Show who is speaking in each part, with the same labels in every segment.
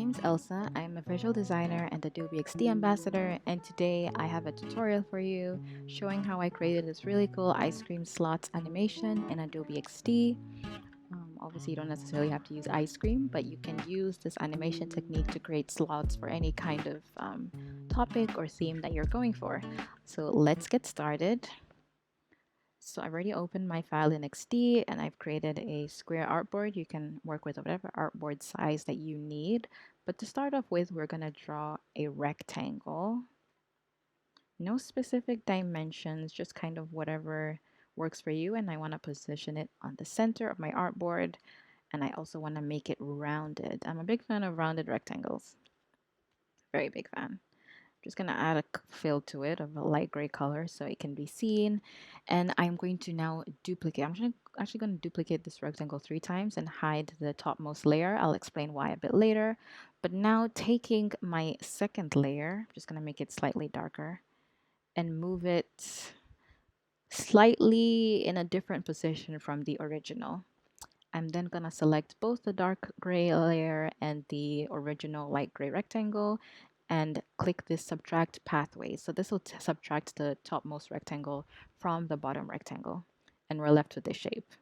Speaker 1: name's Elsa. I'm a visual designer and Adobe XD ambassador, and today I have a tutorial for you showing how I created this really cool ice cream slots animation in Adobe XD. Obviously, you don't necessarily have to use ice cream, but you can use this animation technique to create slots for any kind of topic or theme that you're going for. So let's get started. So I've already opened my file in XD and I've created a square artboard. You can work with whatever artboard size that you need. But to start off with, we're going to draw a rectangle. No specific dimensions, just kind of whatever works for you. And I want to position it on the center of my artboard. And I also want to make it rounded. I'm a big fan of rounded rectangles. Very big fan. Just gonna add a fill to it of a light gray color so it can be seen. And I'm going to now duplicate. Actually going to duplicate this rectangle 3 times and hide the topmost layer. I'll explain why a bit later. But now taking my second layer, I'm just gonna make it slightly darker and move it slightly in a different position from the original. I'm then gonna select both the dark gray layer and the original light gray rectangle and click this subtract pathway. So this will subtract the topmost rectangle from the bottom rectangle, and we're left with this shape.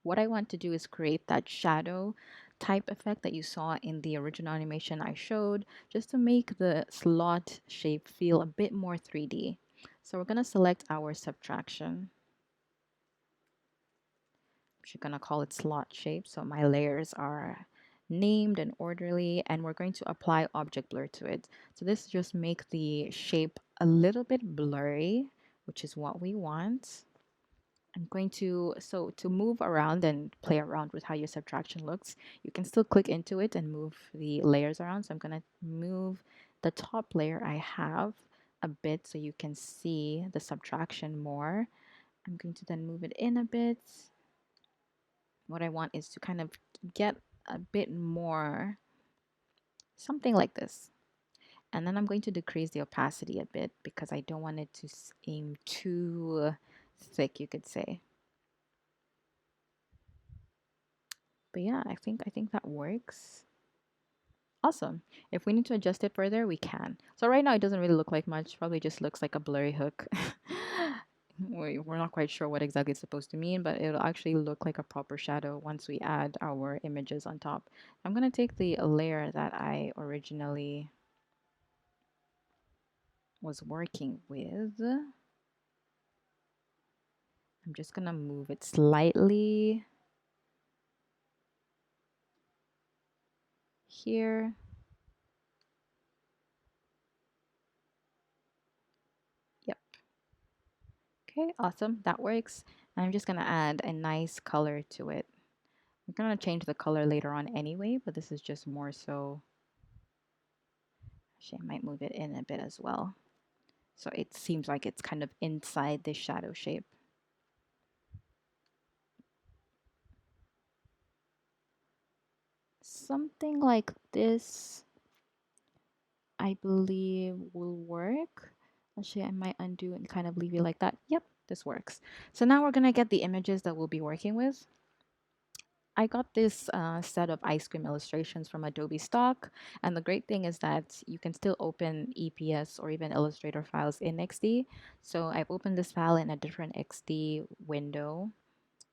Speaker 1: What I want to do is create that shadow type effect that you saw in the original animation I showed, just to make the slot shape feel a bit more 3D. So we're gonna select our subtraction. I'm just gonna call it slot shape. So my layers are named and orderly, and we're going to apply object blur to it. So this just make the shape a little bit blurry, which is what we want. I'm going to, so to move around and play around with how your subtraction looks, you can still click into it and move the layers around. So I'm gonna move the top layer I have a bit so you can see the subtraction more. I'm going to then move it in a bit. What I want is to kind of get a bit more, something like this. And then I'm going to decrease the opacity a bit because I don't want it to seem too thick, you could say. But yeah, I think that works. Awesome. If we need to adjust it further, we can. So right now it doesn't really look like much, probably just looks like a blurry hook. We're not quite sure what exactly it's supposed to mean, but it'll actually look like a proper shadow once we add our images on top. I'm going to take the layer that I originally was working with. I'm just going to move it slightly here. Yep. Okay, awesome. That works. And I'm just going to add a nice color to it. I'm going to change the color later on anyway, but this is just more so. Actually, I might move it in a bit as well. So it seems like it's kind of inside this shadow shape. Something like this, I believe, will work. Actually, I might undo and kind of leave it like that. Yep, this works. So now we're going to get the images that we'll be working with. I got this set of ice cream illustrations from Adobe Stock, and the great thing is that you can still open EPS or even Illustrator files in XD. So I've opened this file in a different XD window,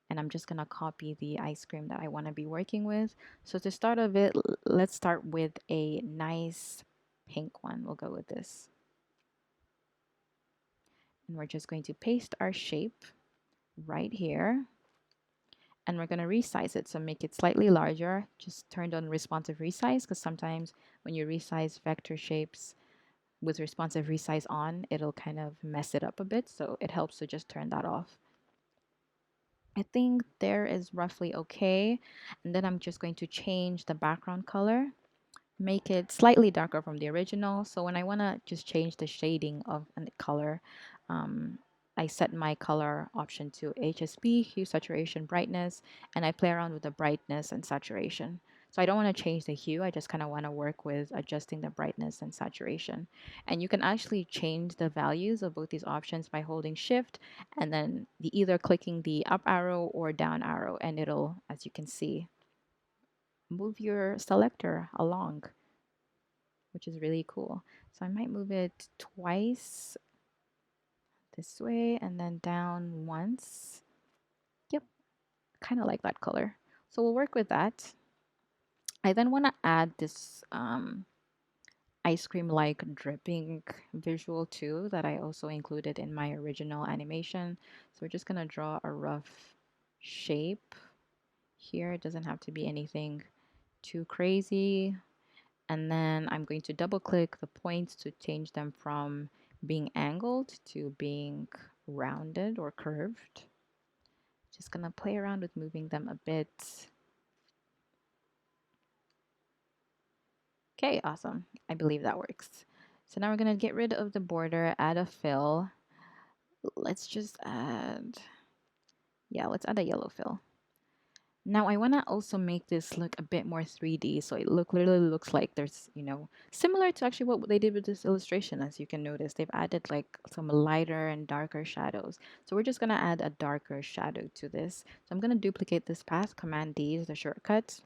Speaker 1: and I'm just gonna copy the ice cream that I want to be working with. So to start off it, let's start with a nice pink one. We'll go with this. And we're just going to paste our shape right here. And we're going to resize it, so make it slightly larger. Just turned on responsive resize because sometimes when you resize vector shapes with responsive resize on, it'll kind of mess it up a bit, so it helps to just turn that off. I think there is roughly okay, and then I'm just going to change the background color, make it slightly darker from the original. So when I want to just change the shading of a color, I set my color option to HSB, hue, saturation, brightness, and I play around with the brightness and saturation. So I don't want to change the hue, I just kind of want to work with adjusting the brightness and saturation. And you can actually change the values of both these options by holding shift and then either clicking the up arrow or down arrow, and it'll, as you can see, move your selector along, which is really cool. So I might move it twice this way and then down once. Yep, kind of like that color. So we'll work with that. I then want to add this ice cream like dripping visual too that I also included in my original animation. So we're just going to draw a rough shape here. It doesn't have to be anything too crazy. And then I'm going to double click the points to change them from being angled to being rounded or curved. Just gonna play around with moving them a bit. Okay, awesome. I believe that works. So now we're gonna get rid of the border, add a fill. Let's just add, yeah, let's add a yellow fill. Now I want to also make this look a bit more 3D, so it literally looks like there's, similar to actually what they did with this illustration. As you can notice, they've added like some lighter and darker shadows. So we're just going to add a darker shadow to this. So I'm going to duplicate this path, Command D is the shortcut,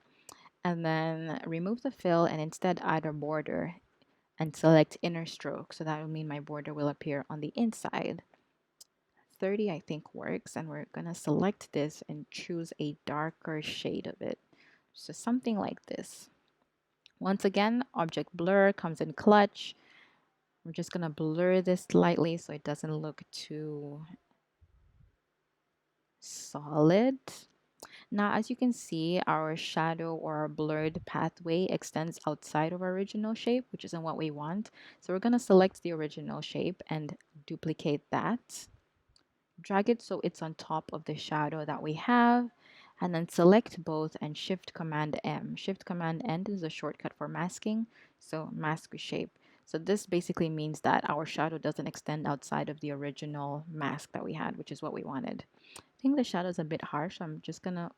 Speaker 1: and then remove the fill and instead add a border and select inner stroke. So that will mean my border will appear on the inside. 30 I think works, and we're gonna select this and choose a darker shade of it. So something like this. Once again, object blur comes in clutch. We're just gonna blur this slightly so it doesn't look too solid. Now, as you can see, our shadow or our blurred pathway extends outside of our original shape, which isn't what we want. So we're gonna select the original shape and duplicate that. Drag it so it's on top of the shadow that we have, and then select both and Shift Command M. Shift Command N is a shortcut for masking, so mask shape. So this basically means that our shadow doesn't extend outside of the original mask that we had, which is what we wanted. I think the shadow is a bit harsh. I'm just gonna,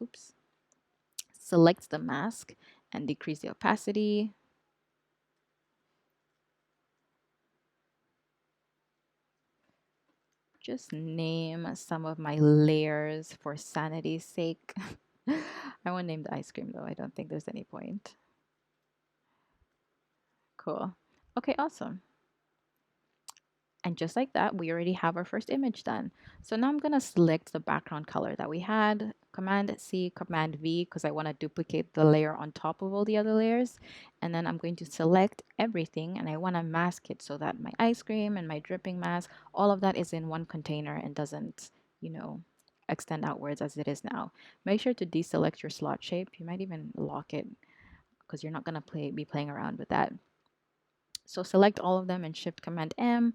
Speaker 1: select the mask and decrease the opacity. Just name some of my layers for sanity's sake. I won't name the ice cream though. I don't think there's any point. Cool. Okay, awesome. And just like that, we already have our first image done. So now I'm going to select the background color that we had. Command C, Command V, because I want to duplicate the layer on top of all the other layers. And then I'm going to select everything and I want to mask it so that my ice cream and my dripping mask, all of that is in one container and doesn't, extend outwards as it is now. Make sure to deselect your slot shape. You might even lock it because you're not going to be playing around with that. So select all of them and Shift Command M.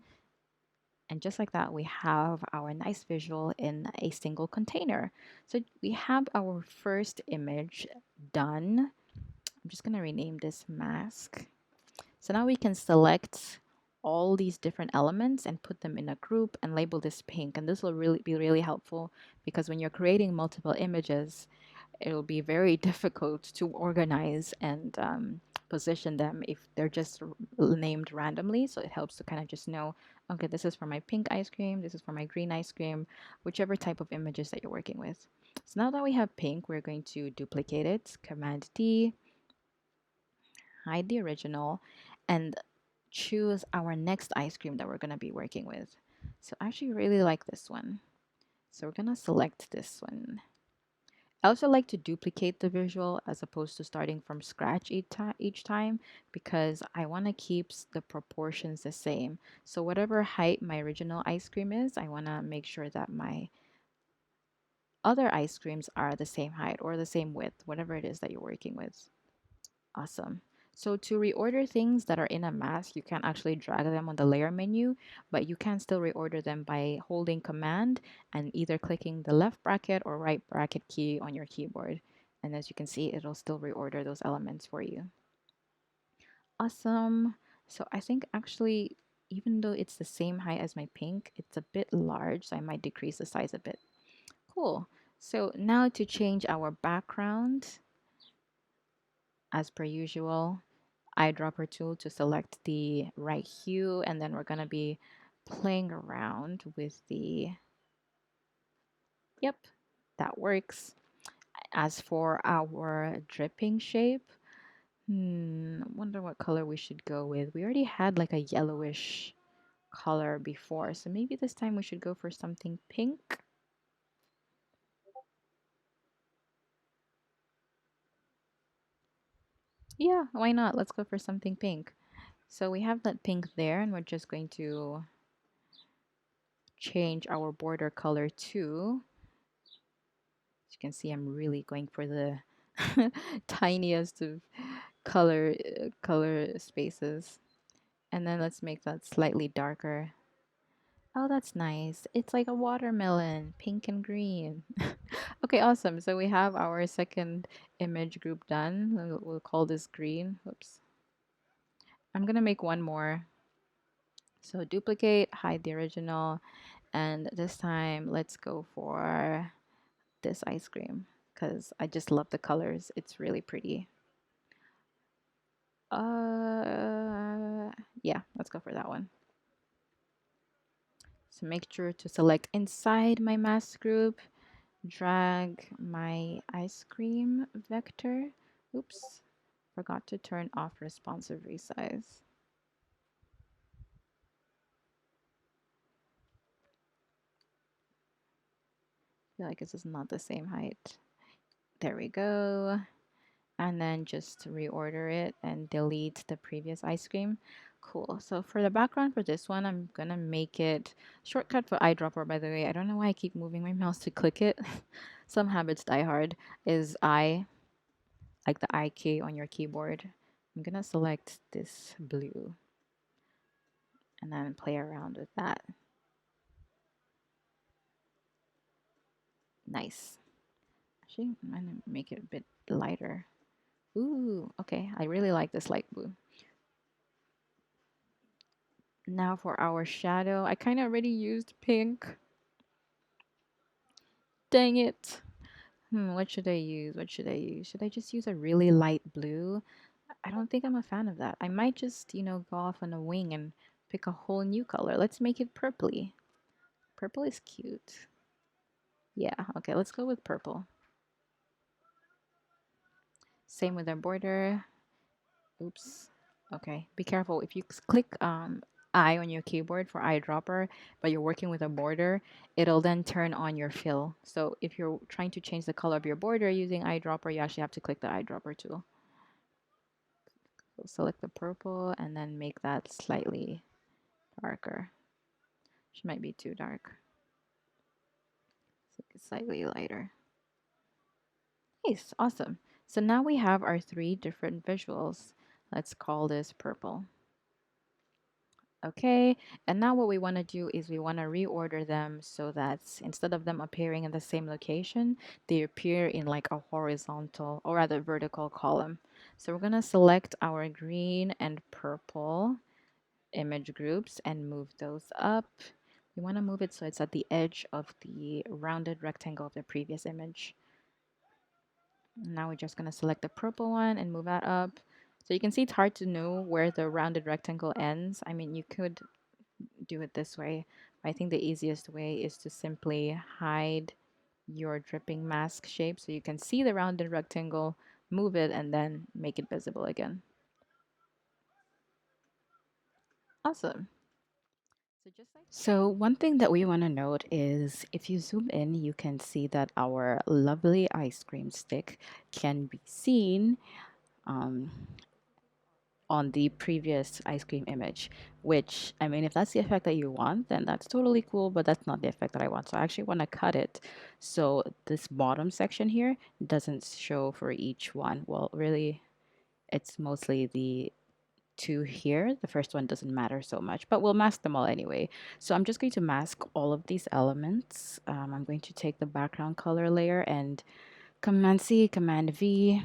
Speaker 1: And just like that, we have our nice visual in a single container. So we have our first image done. I'm just going to rename this mask. So now we can select all these different elements and put them in a group and label this pink. And this will really be really helpful because when you're creating multiple images, it'll be very difficult to organize and position them if they're just named randomly. So it helps to kind of just know, okay, this is for my pink ice cream, this is for my green ice cream, whichever type of images that you're working with. So now that we have pink, we're going to duplicate it, Command D, hide the original, and choose our next ice cream that we're going to be working with. So I actually really like this one. So we're going to select this one. I also like to duplicate the visual as opposed to starting from scratch each time because I want to keep the proportions the same. So whatever height my original ice cream is, I want to make sure that my other ice creams are the same height or the same width, whatever it is that you're working with. Awesome. So to reorder things that are in a mask, you can actually drag them on the layer menu, but you can still reorder them by holding Command and either clicking the left bracket or right bracket key on your keyboard. And as you can see, it'll still reorder those elements for you. Awesome. So I think actually, even though it's the same height as my pink, it's a bit large, so I might decrease the size a bit. Cool. So now to change our background, as per usual, eyedropper tool to select the right hue, and then we're going to be playing around with the, yep, that works. As for our dripping shape, wonder what color we should go with. We already had like a yellowish color before, so maybe this time we should go for something pink. Yeah, why not? Let's go for something pink. So we have that pink there, and we're just going to change our border color to. As you can see, I'm really going for the tiniest of color spaces. And then let's make that slightly darker. Oh, that's nice. It's like a watermelon, pink and green. Okay, awesome. So we have our second image group done. We'll call this green. Oops. I'm gonna make one more. So duplicate, hide the original, and this time let's go for this ice cream because I just love the colors. It's really pretty. Uh, yeah, let's go for that one. So make sure to select inside my mask group, drag my ice cream vector. Oops, forgot to turn off responsive resize. I feel like this is not the same height. There we go. And then just reorder it and delete the previous ice cream. Cool. So for the background for this one, I'm gonna make it shortcut for eyedropper, by the way. I don't know why I keep moving my mouse to click it. Some habits die hard. Is I, like the I key on your keyboard. I'm gonna select this blue and then play around with that. Nice. Actually, I'm gonna make it a bit lighter. Ooh, okay. I really like this light blue. Now for our shadow, I kind of already used pink. Dang it. What should I use? What should I use? Should I just use a really light blue? I don't think I'm a fan of that. I might just, go off on a wing and pick a whole new color. Let's make it purpley. Purple is cute. Yeah, okay, let's go with purple. Same with our border. Oops. Okay, be careful. If you click I on your keyboard for eyedropper, but you're working with a border, it'll then turn on your fill. So if you're trying to change the color of your border using eyedropper, you actually have to click the eyedropper tool. So select the purple and then make that slightly darker. She might be too dark. So it's slightly lighter. Nice, awesome. So now we have our three different visuals. Let's call this purple. Okay, and now what we want to do is we want to reorder them so that instead of them appearing in the same location, they appear in like a horizontal or rather vertical column. So we're going to select our green and purple image groups and move those up. We want to move it so it's at the edge of the rounded rectangle of the previous image. Now we're just going to select the purple one and move that up. So you can see it's hard to know where the rounded rectangle ends. I mean, you could do it this way. I think the easiest way is to simply hide your dripping mask shape so you can see the rounded rectangle, move it, and then make it visible again. Awesome. So one thing that we want to note is if you zoom in, you can see that our lovely ice cream stick can be seen um, on the previous ice cream image, which, I mean, if that's the effect that you want, then that's totally cool, but that's not the effect that I want. So I actually want to cut it. So this bottom section here doesn't show for each one. Well, really, it's mostly the two here. The first one doesn't matter so much, but we'll mask them all anyway. So I'm just going to mask all of these elements. I'm going to take the background color layer and Command C, Command V,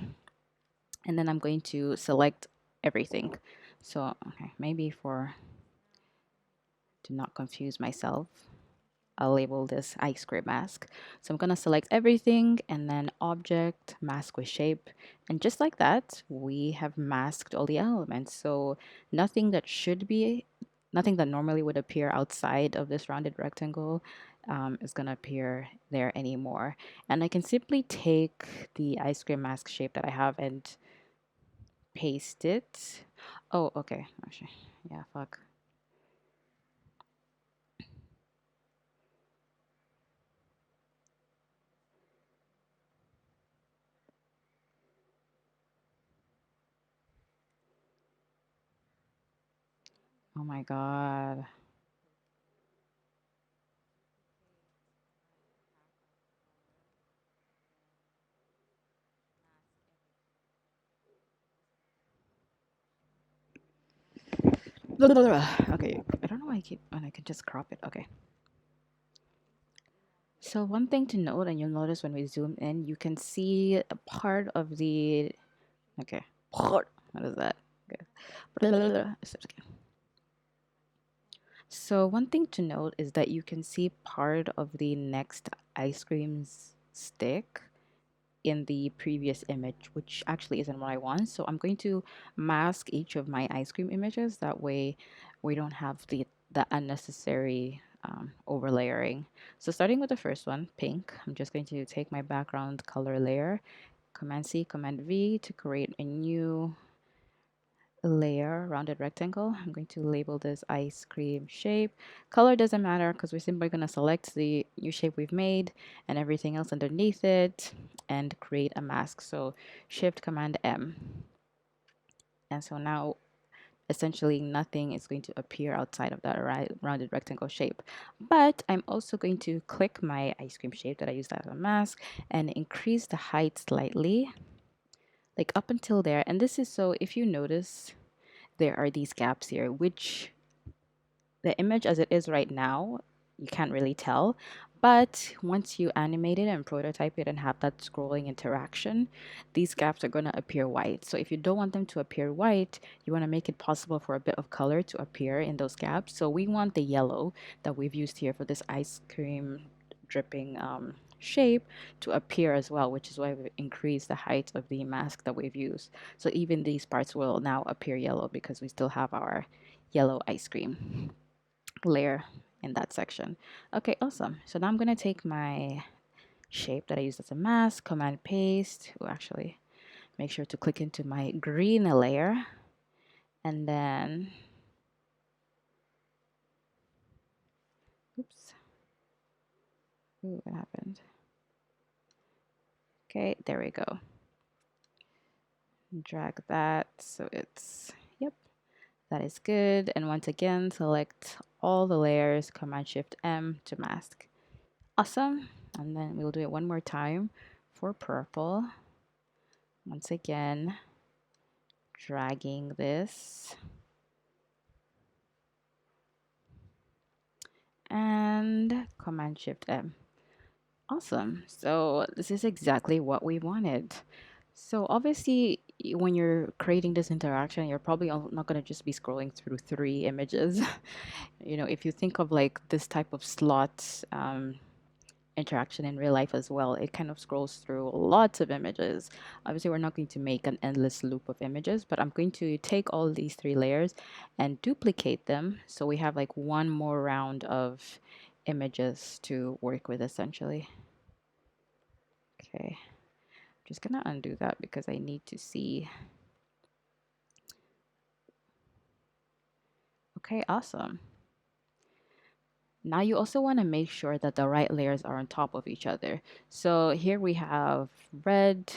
Speaker 1: and then I'm going to select everything. So okay, maybe for to not confuse myself, I'll label this ice cream mask. So I'm gonna select everything and then object, mask with shape. And just like that, we have masked all the elements. So nothing that should be nothing that normally would appear outside of this rounded rectangle is going to appear there anymore. And I can simply take the ice cream mask shape that I have and paste it. Oh, okay. Actually, yeah, fuck. Oh my God. Okay, I don't know why I keep, and I can just crop it. Okay. So one thing to note, and you'll notice when we zoom in, you can see a part of the, okay, what is that? Okay. So one thing to note is that you can see part of the next ice cream stick in the previous image, which actually isn't what I want. So I'm going to mask each of my ice cream images. That way we don't have the unnecessary overlayering. So starting with the first one, pink, I'm just going to take my background color layer, Command C, Command V to create a new layer, rounded rectangle. I'm going to label this ice cream shape. Color doesn't matter because we're simply going to select the new shape we've made and everything else underneath it and create a mask. So Shift Command M. And so now essentially nothing is going to appear outside of that rounded rectangle shape. But I'm also going to click my ice cream shape that I used as a mask and increase the height slightly, like up until there. And this is so if you notice, there are these gaps here, which the image as it is right now, you can't really tell. But once you animate it and prototype it and have that scrolling interaction, these gaps are going to appear white. So if you don't want them to appear white, you want to make it possible for a bit of color to appear in those gaps. So we want the yellow that we've used here for this ice cream dripping shape to appear as well, which is why we've increased the height of the mask that we've used. So even these parts will now appear yellow because we still have our yellow ice cream layer in that section. Okay, awesome. So now I'm going to take my shape that I used as a mask, Command Paste. Oh, actually, make sure to click into my green layer. And then, oops, ooh, what happened? Okay, there we go. Drag that so it's, yep, that is good. And once again, select all the layers, Command Shift M to mask. Awesome. And then we'll do it one more time for purple. Once again, dragging this and Command Shift M. Awesome. So this is exactly what we wanted. So obviously, when you're creating this interaction, you're probably not going to just be scrolling through three images. If you think of like this type of slot interaction in real life as well, it kind of scrolls through lots of images. Obviously, we're not going to make an endless loop of images, but I'm going to take all these three layers and duplicate them so we have like one more round of images to work with essentially. Okay, I'm just gonna undo that because I need to see. Okay, awesome. Now you also want to make sure that the right layers are on top of each other. So here we have red,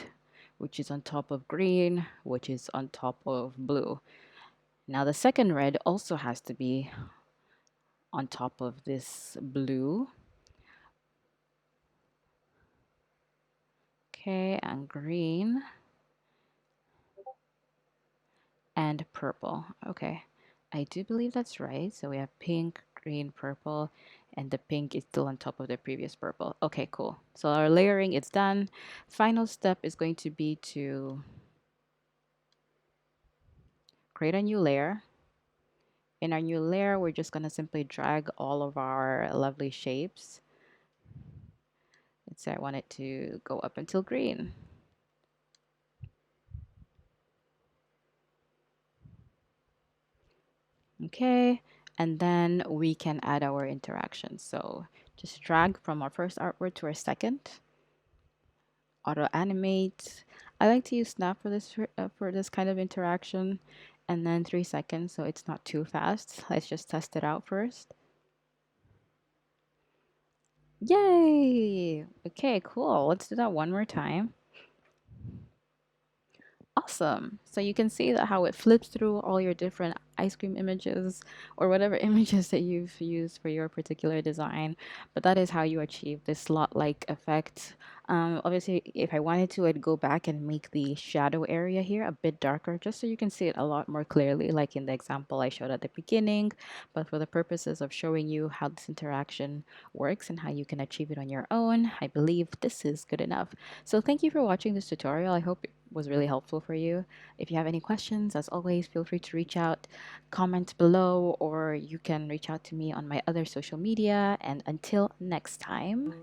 Speaker 1: which is on top of green, which is on top of blue. Now the second red also has to be on top of this blue. Okay, and green and purple. Okay, I do believe that's right. So we have pink, green, purple, and the pink is still on top of the previous purple. Okay, cool. So our layering is done. Final step is going to be to create a new layer. In our new layer, we're just going to simply drag all of our lovely shapes. Let's say I want it to go up until green. Okay, and then we can add our interaction. So just drag from our first artwork to our second, auto animate. I like to use snap for this kind of interaction, and then 3 seconds so it's not too fast. Let's just test it out first. Yay! Okay, cool. Let's do that one more time. Awesome. So you can see that how it flips through all your different ice cream images or whatever images that you've used for your particular design. But that is how you achieve this slot-like effect. Obviously, if I wanted to, I'd go back and make the shadow area here a bit darker just so you can see it a lot more clearly, like in the example I showed at the beginning. But for the purposes of showing you how this interaction works and how you can achieve it on your own, I believe this is good enough. So thank you for watching this tutorial. I hope it was really helpful for you. If you have any questions, as always, feel free to reach out, comment below, or you can reach out to me on my other social media. And until next time,